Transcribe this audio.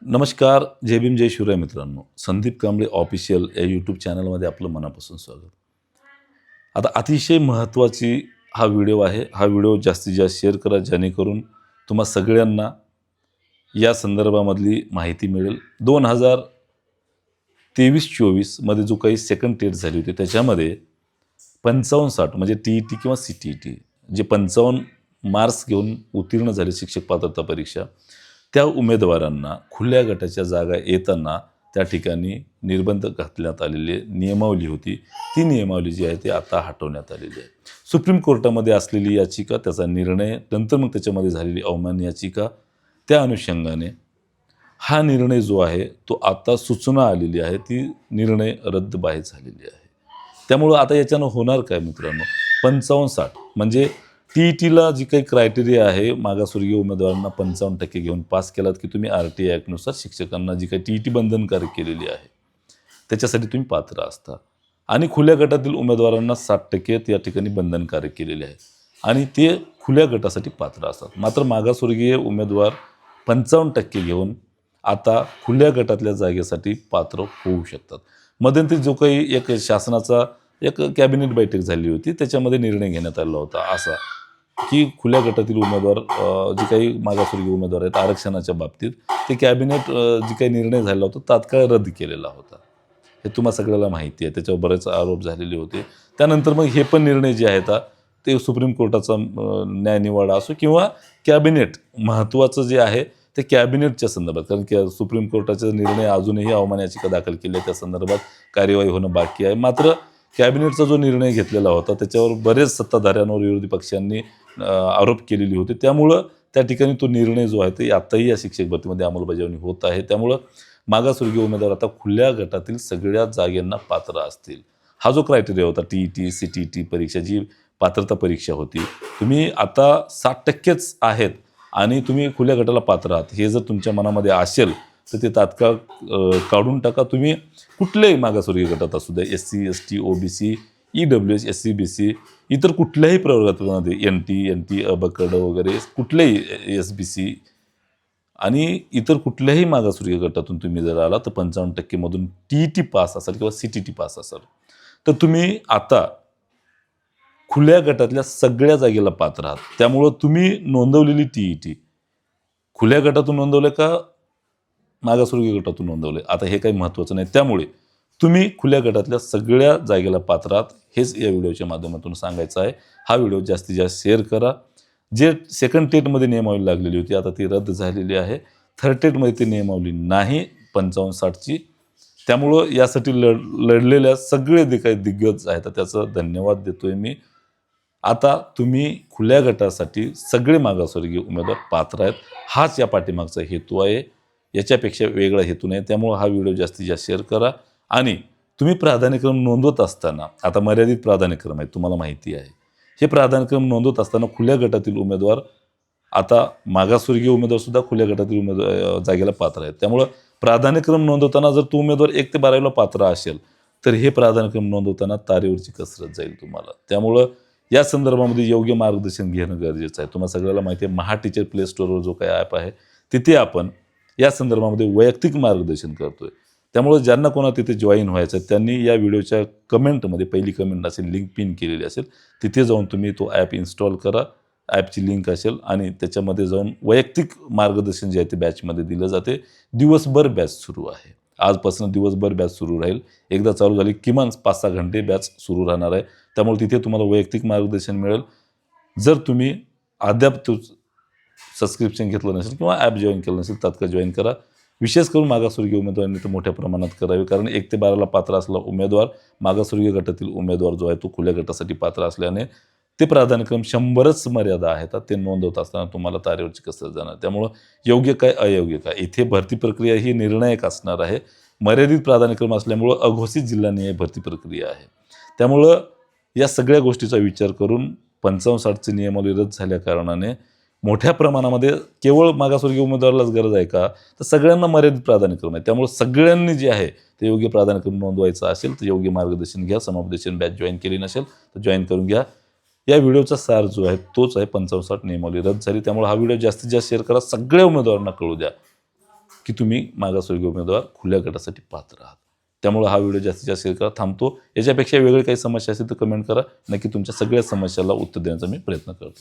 नमस्कार. जय भीम जय शिवराय मित्रांनो. संदीप कांबळे ऑफिशियल या यूट्यूब चॅनलमध्ये आपलं मनापासून स्वागत. आता अतिशय महत्त्वाची हा व्हिडिओ आहे. हा व्हिडिओ जास्तीत जास्त शेअर करा जेणेकरून तुम्हा सगळ्यांना या संदर्भामधली माहिती मिळेल. 2023-24 मध्ये जो काही सेकंड टेस्ट झाली होती त्याच्यामध्ये 55-60 म्हणजे टी-ई-टी किंवा सी-टी-ई-टी जे 55 मार्क्स घेऊन उत्तीर्ण झाले शिक्षक पात्रता परीक्षा, त्या उमेदवारांना खुल्या गटाच्या जागा येताना त्या ठिकाणी निर्बंध घातण्यात आलेले नियमावली होती. ती नियमावली जी आहे ती आता हटवण्यात आलेली आहे. सुप्रीम कोर्टामध्ये असलेली याचिका, त्याचा निर्णय, नंतर मग त्याच्यामध्ये झालेली अवमान याचिका, त्या अनुषंगाने हा निर्णय जो आहे तो आता सूचना आलेली आहे, ती निर्णय रद्दबाहेर झालेली आहे. त्यामुळं आता याच्यानं होणार काय मित्रांनो, 55-60 म्हणजे टी-ई-टीला जी काही क्रायटेरिया आहे, मागासवर्गीय उमेदवारांना 55% घेऊन पास केलात की तुम्ही आर-टी-आय ॲक्टनुसार शिक्षकांना जी काही टी-ई-टी बंधनकारक केलेली आहे त्याच्यासाठी तुम्ही पात्र असता. आणि खुल्या गटातील उमेदवारांना 60% या ठिकाणी बंधनकारक केलेले आहे आणि ते खुल्या गटासाठी पात्र असतात. मात्र मागासवर्गीय उमेदवार 55% घेऊन आता खुल्या गटातल्या जागेसाठी पात्र होऊ शकतात. मध्यंतरी जो काही एक शासनाचा एक कॅबिनेट बैठक झाली होती, त्याच्यामध्ये निर्णय घेण्यात आला होता असा, की खुल्या गटातील उमेदवार जे काही मागासवर्गीय उमेदवार आहेत आरक्षणाच्या बाबतीत, ते कॅबिनेट जी काही निर्णय झाला होता तात्काळ रद्द केलेला होता. हे तुम्हा सगळ्याला माहिती आहे. त्याच्यावर बरेच आरोप झालेले होते. त्यानंतर मग हे पण निर्णय जे आहेत ते सुप्रीम कोर्टाचा न्यायनिवाडा असो किंवा कॅबिनेट महत्त्वाचं जे आहे ते कॅबिनेटच्या संदर्भात, कारण की सुप्रीम कोर्टाचा निर्णय अजूनही अवमान याचिका दाखल केली आहे, त्या संदर्भात कार्यवाही होणं बाकी आहे. मात्र कॅबिनेटचा जो निर्णय घेतलेला होता त्याच्यावर बरेच सत्ताधाऱ्यांवर विरोधी पक्षांनी आरोप केलेले होते. त्यामुळं त्या ठिकाणी तो निर्णय जो आहे ते आताही या शिक्षक भरतीमध्ये अंमलबजावणी होत आहे. त्यामुळं मागासवर्गीय उमेदवार आता खुल्या गटातील सगळ्या जागांना पात्र असतील. हा जो क्रायटेरिया होता टी-ई-टी, सी-टी-ई-टी परीक्षा, जी पात्रता परीक्षा होती, तुम्ही आता 60%च आहेत आणि तुम्ही खुल्या गटाला पात्र आहात, हे जर तुमच्या मनामध्ये असेल तर ते तात्काळ काढून टाका. तुम्ही कुठल्याही मागासवर्गीय गटात असू द्या, एस-सी, एस-टी, ओ-बी-सी, ई-डब्ल्यू-एस, एस-सी, बी-सी, इतर कुठल्याही प्रवर्गामध्ये एन-टी, अ, ब, क, ड वगैरे कुठल्याही एस-बी-सी आणि इतर कुठल्याही मागासवर्गीय गटातून तुम्ही जर आला तर 55% मधून टी-ई-टी पास असाल किंवा सी-टी-टी पास असाल तर तुम्ही आता खुल्या गटातल्या सगळ्या जागेला पात्र आहात. त्यामुळं तुम्ही नोंदवलेली टी-ई-टी खुल्या गटातून नोंदवलं का मागासवर्गीय गटातून नोंदवले, आता हे काही महत्त्वाचं नाही. त्यामुळे तुम्ही खुल्या गटातल्या सगळ्या जागेला पात्र आहात, हेच या व्हिडिओच्या माध्यमातून सांगायचं आहे. हा व्हिडिओ जास्तीत जास्त शेअर करा. जे सेकंड टेटमध्ये नियमावली लागलेली होती आता ती रद्द झालेली आहे. थर्ड टेटमध्ये ती नियमावली नाही 55-60ची. त्यामुळं यासाठी लढलेल्या सगळे जे काही दिग्गज आहेत त्याचं धन्यवाद देतोय मी. आता तुम्ही खुल्या गटासाठी सगळे मागासवर्गीय उमेदवार पात्र आहेत. हाच या पाठीमागचा हेतू आहे. याच्यापेक्षा वेगळा हेतू नाही. त्यामुळं हा व्हिडिओ जास्तीत जास्त शेअर करा आणि तुम्ही प्राधान्यक्रम नोंदवत असताना, आता मर्यादित प्राधान्यक्रम आहे तुम्हाला माहिती आहे. हे प्राधान्यक्रम नोंदवत असताना खुल्या गटातील उमेदवार आता मागासवर्गीय उमेदवारसुद्धा खुल्या गटातील जागेला पात्र आहेत. त्यामुळं प्राधान्यक्रम नोंदवताना जर तो उमेदवार 1 ते 12वीला पात्र असेल तर हे प्राधान्यक्रम नोंदवताना तारेवरची कसरत जाईल तुम्हाला. त्यामुळं या संदर्भामध्ये योग्य मार्गदर्शन घेणं गरजेचं आहे. तुम्हाला सगळ्याला माहिती आहे महा टीचर प्ले स्टोअरवर जो काही ॲप आहे तिथे आपण या संदर्भामध्ये वैयक्तिक मार्गदर्शन करतोय. त्यामुळे ज्यांना कोणा तिथे जॉईन व्हायचं आहे त्यांनी या व्हिडिओच्या कमेंटमध्ये पहिली कमेंट असेल, लिंक पिन केलेली असेल, तिथे जाऊन तुम्ही तो ॲप इन्स्टॉल करा. ॲपची लिंक असेल आणि त्याच्यामध्ये जाऊन वैयक्तिक मार्गदर्शन जे आहे ते बॅचमध्ये दिलं जाते. दिवसभर बॅच सुरू आहे. आजपासून दिवसभर बॅच सुरू राहील. एकदा चालू झाली किमान 5-6 घंटे बॅच सुरू राहणार आहे. त्यामुळे तिथे तुम्हाला वैयक्तिक मार्गदर्शन मिळेल. जर तुम्ही अद्याप सबस्क्रिप्शन घेतलं नसेल किंवा ॲप जॉईन केलं नसेल तात्काळ जॉईन करा. विशेष करून मागासवर्गीय उमेदवारांनी तर मोठ्या प्रमाणात करावे, कारण 1 ते 12ला पात्र असलेला उमेदवार मागासवर्गीय गटातील उमेदवार जो आहे तो खुल्या गटासाठी पात्र असल्याने ते प्राधान्यक्रम 100च मर्यादा आहेत ते नोंदवत असताना तुम्हाला तारेवरची कसरत जाणार. त्यामुळं योग्य काय अयोग्य काय इथे भरती प्रक्रिया ही निर्णायक असणार आहे. मर्यादित प्राधान्यक्रम असल्यामुळं अघोषित जिल्हानिहाय भरती प्रक्रिया आहे. त्यामुळं या सगळ्या गोष्टीचा विचार करून 55-60ची नियमावली रद्द झाल्या कारणाने मोठ्या प्रमाणामध्ये केवळ मागासवर्गीय उमेदवारालाच गरज आहे का, तर सगळ्यांना मर्यादित प्राधान्यक्रम आहे. त्यामुळे सगळ्यांनी जे आहे ते योग्य प्राधान्यक्रम नोंदवायचं असेल तर योग्य मार्गदर्शन घ्या. समुपदेशन बॅच जॉईन केली नसेल तर जॉईन करून घ्या. या व्हिडिओचा सार जो आहे तोच आहे 55-60 नियमावली रद्द झाली. त्यामुळे हा व्हिडिओ जास्तीत जास्त शेअर करा. सगळ्या उमेदवारांना कळू द्या. की तुम्ही मागासवर्गीय उमेदवार खुल्या गटासाठी पात्र आहात. त्यामुळे हा व्हिडिओ जास्तीत जास्त शेअर करा. थांबतो. याच्यापेक्षा वेगळी काही समस्या असेल तर कमेंट करा. नक्की तुमच्या सगळ्या समस्याला उत्तर देण्याचा मी प्रयत्न करतो.